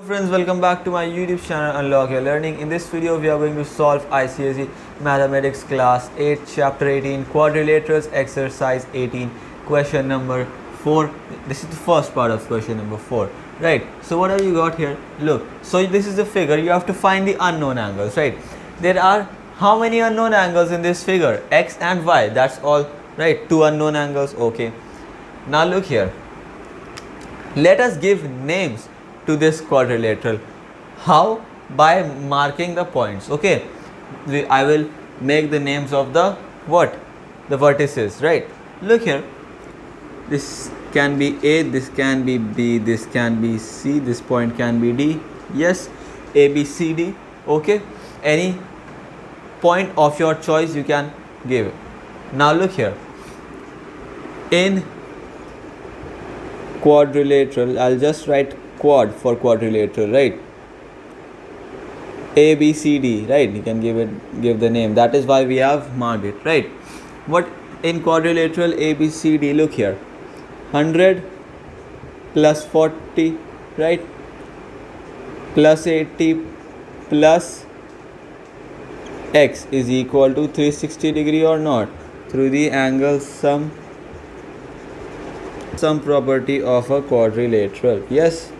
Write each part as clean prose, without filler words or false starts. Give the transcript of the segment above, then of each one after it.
Friends, welcome back to my YouTube channel Unlock Your Learning. In this video we are going to solve ICSE Mathematics class 8 chapter 18 quadrilaterals exercise 18 question number 4. This is the first part of question number 4, right? So what have you got here? Look, so this is the figure. You have to find the unknown angles, right? There are how many unknown angles in this figure? X and Y, that's all, right? Two unknown angles. Okay, now look here, let us give names to this quadrilateral. How? By marking the points. Okay, I will make the names of the what? The vertices, right? Look here, this can be A, this can be B, this can be C, this point can be D. Yes, A, B, C, D. Okay, any point of your choice you can give. Now look here, in quadrilateral, I'll just write quad for quadrilateral, right? A, B, C, D, right? You can give the name. That is why we have marked it, right? What in quadrilateral A, B, C, D? Look here, 100 plus 40, right? Plus 80 plus X is equal to 360 degree or not, through the angle sum property of a quadrilateral. Yes.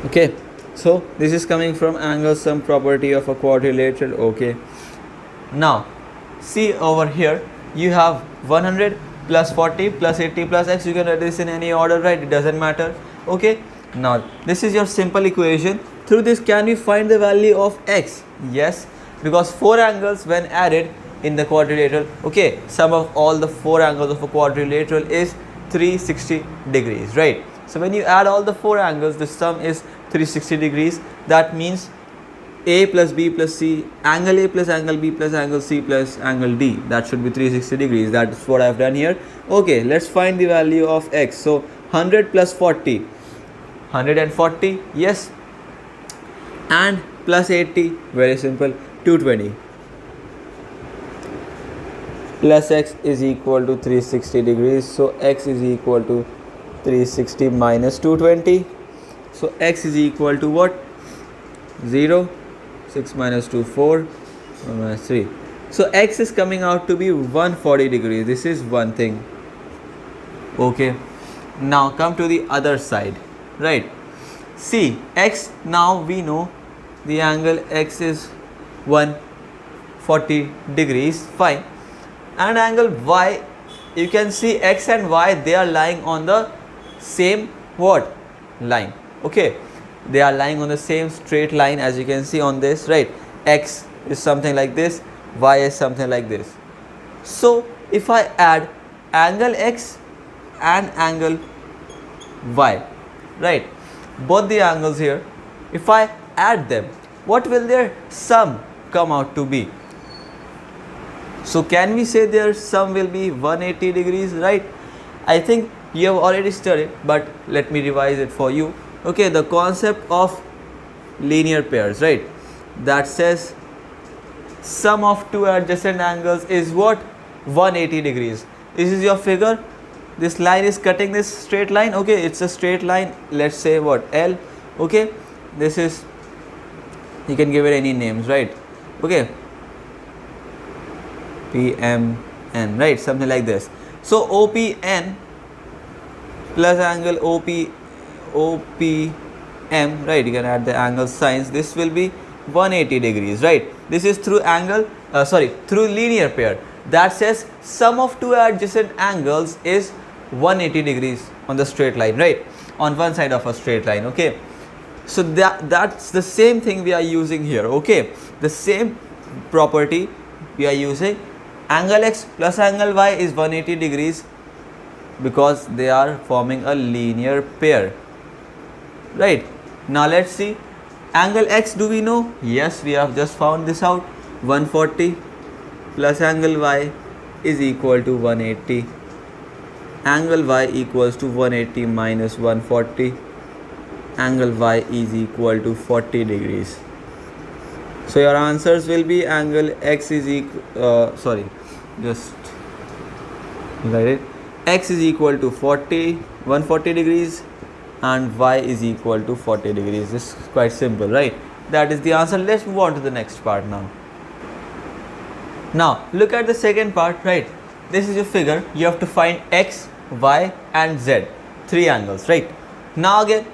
Okay, so this is coming from angle sum property of a quadrilateral. Okay, now see over here, you have 100 plus 40 plus 80 plus X. You can write this in any order, right? It doesn't matter. Okay, now this is your simple equation. Through this, can we find the value of X? Yes, because four angles when added in the quadrilateral, okay, sum of all the four angles of a quadrilateral is 360 degrees, right? So when you add all the four angles, the sum is 360 degrees. That means A plus B plus C, angle A plus angle B plus angle C plus angle D, that should be 360 degrees. That's what I've done here. Okay, let's find the value of X. So 100 plus 40, 140, yes, and plus 80, very simple, 220, plus X is equal to 360 degrees. So X is equal to 360 minus 220. So X is equal to what? 0. 6 minus 2, 4. 1 minus 3. So X is coming out to be 140 degrees. This is one thing. Okay, now come to the other side, right? See, X, now we know the angle X is 140 degrees, fine. And angle Y, you can see X and Y, they are lying on the same what? Line. Okay, they are lying on the same straight line, as you can see on this, right? X is something like this, Y is something like this. So if I add angle X and angle Y, right, both the angles here, if I add them, what will their sum come out to be? So can we say their sum will be 180 degrees, right? I think you have already studied, but let me revise it for you. Okay, the concept of linear pairs, right? That says sum of two adjacent angles is what? 180 degrees. This is your figure. This line is cutting this straight line. Okay, it's a straight line. Let's say what? L. Okay, this is, you can give it any names, right? Okay, PMN, right? Something like this. So OPN plus angle OPM, right? You can add the angle signs. This will be 180 degrees, right? This is through angle, through linear pair. That says sum of two adjacent angles is 180 degrees on the straight line, right? On one side of a straight line. Okay, so that's the same thing we are using here. Okay, the same property we are using. Angle X plus angle Y is 180 degrees because they are forming a linear pair, right? Now let's see, angle X, do we know? Yes, we have just found this out. 140 plus angle Y is equal to 180. Angle Y equals to 180 minus 140. Angle Y is equal to 40 degrees. So your answers will be angle X is equal, just write it. x is equal to 140 degrees and y is equal to 40 degrees. This is quite simple, right? That is the answer. Let's move on to the next part now. Now look at the second part, right? This is your figure. You have to find x, y and z, three angles, right? Now again,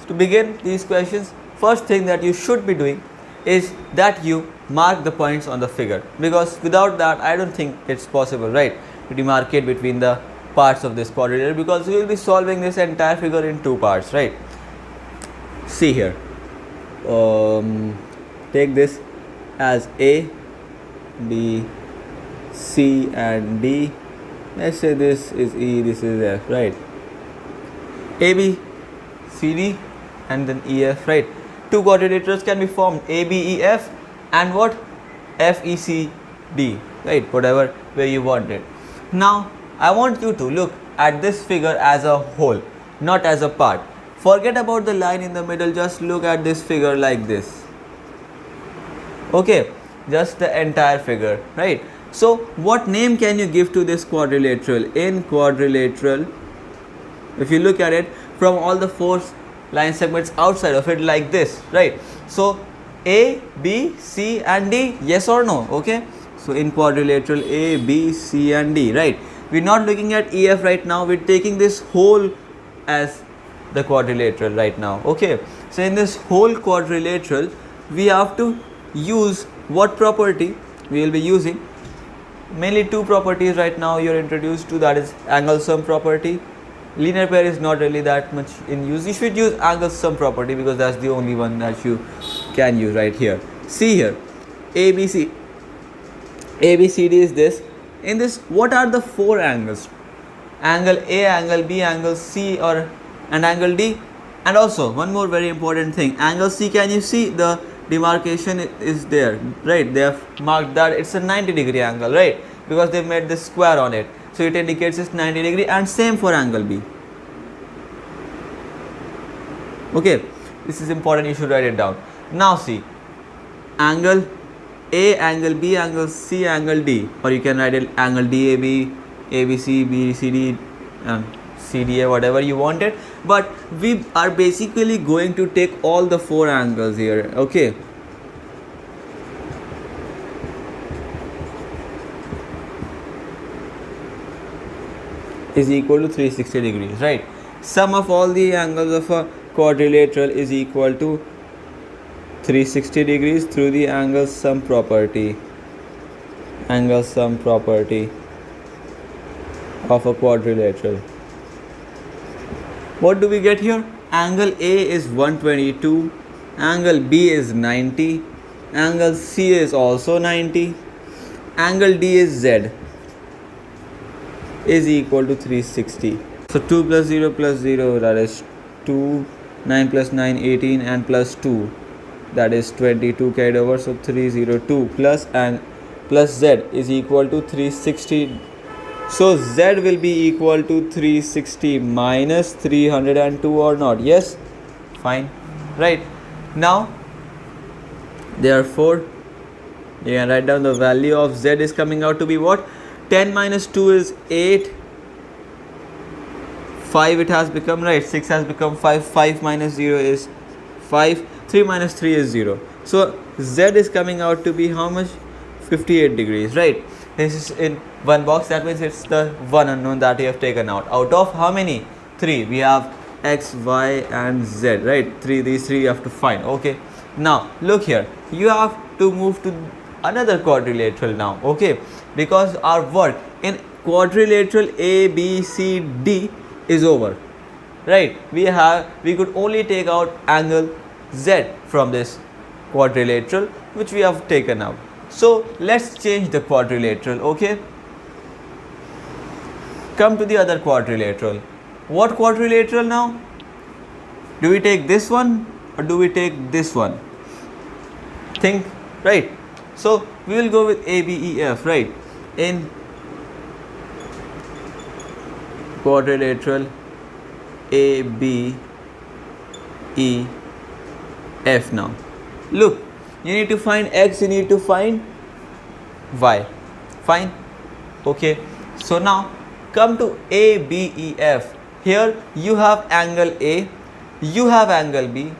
to begin these questions, first thing that you should be doing is that you mark the points on the figure, because without that I don't think it's possible, right, to demarcate between the parts of this quadrilateral, because we will be solving this entire figure in two parts, right? See here, take this as A, B, C and D. Let's say this is E, this is F, right? A, B, C, D and then E, F, right? Two quadrilaterals can be formed, A, B, E, F and what? F, E, C, D, right? Whatever way you want it. Now I want you to look at this figure as a whole, not as a part. Forget about the line in the middle, just look at this figure like this. Okay, just the entire figure, right? So what name can you give to this quadrilateral? In quadrilateral, if you look at it from all the four line segments outside of it like this, right? So A, B, C and D, yes or no? Okay, so in quadrilateral A, B, C and D, right? We're not looking at EF right now, we're taking this whole as the quadrilateral right now. Okay, so in this whole quadrilateral we have to use what property? We will be using mainly two properties right now you're introduced to, that is angle sum property. Linear pair is not really that much in use. You should use angle sum property because that's the only one that you can use right here. See here, ABC, ABCD is this. In this, what are the four angles? Angle A, angle B, angle C and angle D. And also one more very important thing, angle C, can you see the demarcation is there, right? They have marked that it's a 90-degree angle, right? Because they made this square on it, so it indicates it's 90 degree, and same for angle B. Okay, this is important, you should write it down. Now see, angle A, angle B, angle C, angle D, or you can write it angle DAB, ABC, BCD, CDA, whatever you want it, but we are basically going to take all the four angles here. Okay, is equal to 360 degrees, right? Sum of all the angles of a quadrilateral is equal to 360 degrees through the angle sum property. Angle sum property of a quadrilateral. What do we get here? Angle A is 122, angle B is 90, angle C is also 90, angle D is Z is equal to 360. So 2 plus 0 plus 0, that is 2, 9 plus 9, 18 and plus 2, that is 22 carried over, so 302 plus and plus Z is equal to 360. So Z will be equal to 360 minus 302 or not? Yes, fine, right? Now therefore you can write down the value of Z is coming out to be what? 10 minus 2 is 8, 5 it has become, right? 6 has become 5, 5 minus 0 is 5, 3 minus 3 is 0. So Z is coming out to be how much? 58 degrees, right? This is in one box, that means it's the one unknown that we have taken out. Out of how many? 3. We have X, Y and Z, right? These three you have to find. Okay, now look here, you have to move to another quadrilateral now, okay, because our work in quadrilateral A, B, C, D is over, right? We could only take out angle Z from this quadrilateral, which we have taken out. So let's change the quadrilateral, okay? Come to the other quadrilateral. What quadrilateral now? Do we take this one or do we take this one? Think, right? So we will go with ABEF, right? In quadrilateral ABEF now. Look, you need to find X, you need to find Y. Fine. Okay. So now come to ABEF. Here you have angle A, you have angle B,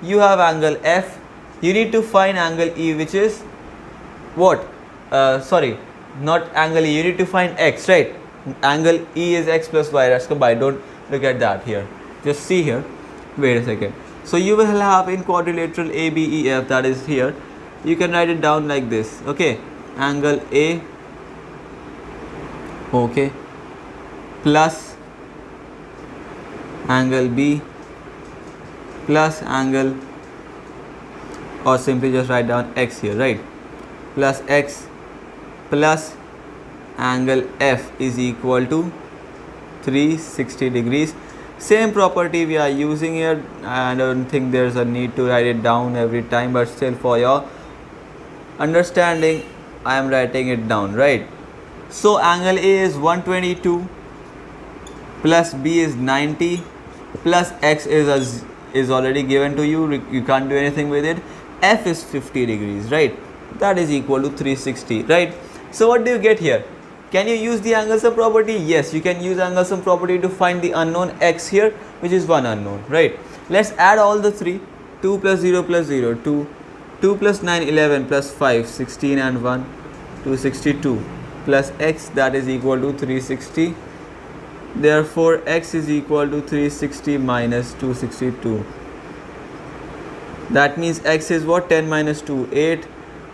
you have angle F. You need to find angle E, which is what? Sorry, not angle E. You need to find X, right? Angle E is X plus Y. That's combined. Don't look at that here. Just see here. Wait a second. So you will have in quadrilateral ABEF, that is here. You can write it down like this. Okay, angle A, okay, plus angle B plus angle, or simply just write down X here, right? Plus X plus angle F is equal to 360 degrees. Same property we are using here. I don't think there's a need to write it down every time, but still for your understanding I am writing it down, right? So angle A is 122 plus B is 90 plus X is already given to you. You can't do anything with it. F is 50 degrees, right? That is equal to 360, right? So what do you get here? Can you use the angle sum property? Yes, you can use angle sum property to find the unknown X here, which is one unknown, right? Let's add all the three. 2 plus 0 plus 0, 2. 2 plus 9, 11 plus 5, 16 and 1, 262 plus X, that is equal to 360. Therefore, X is equal to 360 minus 262. That means X is what? 10 minus 2, 8.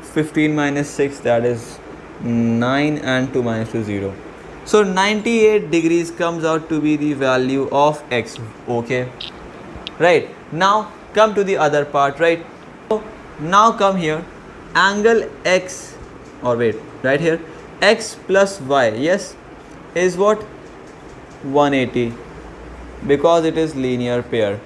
15 minus 6, that is 9, and 2 minus 2, 0. So 98 degrees comes out to be the value of X. Okay, right? Now come to the other part, right? So now come here, angle X, or wait, right here, X plus Y, yes, is what? 180, because it is linear pair.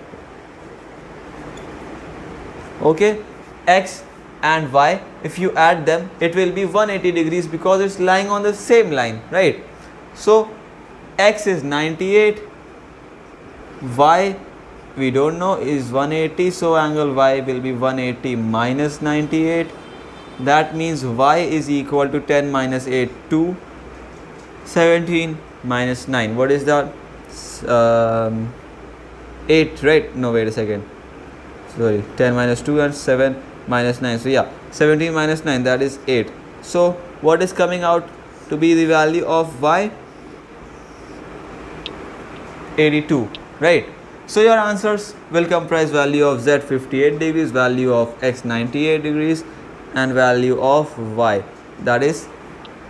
Okay, X and Y, if you add them, it will be 180 degrees because it's lying on the same line, right? So X is 98, Y we don't know is 180, so angle Y will be 180 minus 98. That means Y is equal to 10 minus 8, 2, 17 minus 9, what is that? 8, right? No, wait a second, sorry, 10 minus 2 and 7 minus 9, so yeah, 17 minus 9, that is 8. So what is coming out to be the value of Y? 82, right? So your answers will comprise value of Z 58 degrees, value of X 98 degrees, and value of Y, that is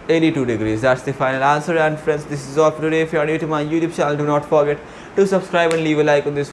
82 degrees. That's the final answer. And friends, this is all for today. If you are new to my YouTube channel, do not forget to subscribe and leave a like on this